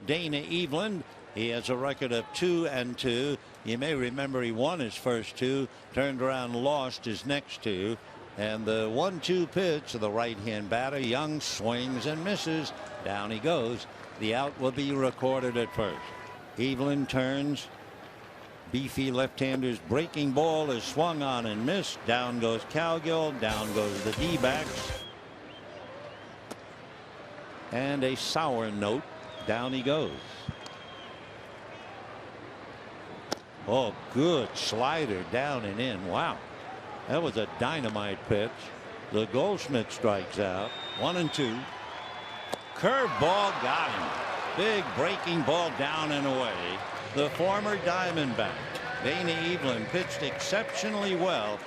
Dana Eveland. He has a record of 2-2. You may remember he won his first two, turned around, lost his next two. And the 1-2 pitch to the right-hand batter. Young swings and misses. Down he goes. The out will be recorded at first. Eveland turns. Beefy left-hander's breaking ball is swung on and missed. Down goes Cowgill. Down goes the D-backs. And a sour note. Down he goes. Oh, good slider down and in. Wow. That was a dynamite pitch. The Goldschmidt strikes out. 1-2. Curveball got him. Big breaking ball down and away. The former Diamondback, Dana Eveland, pitched exceptionally well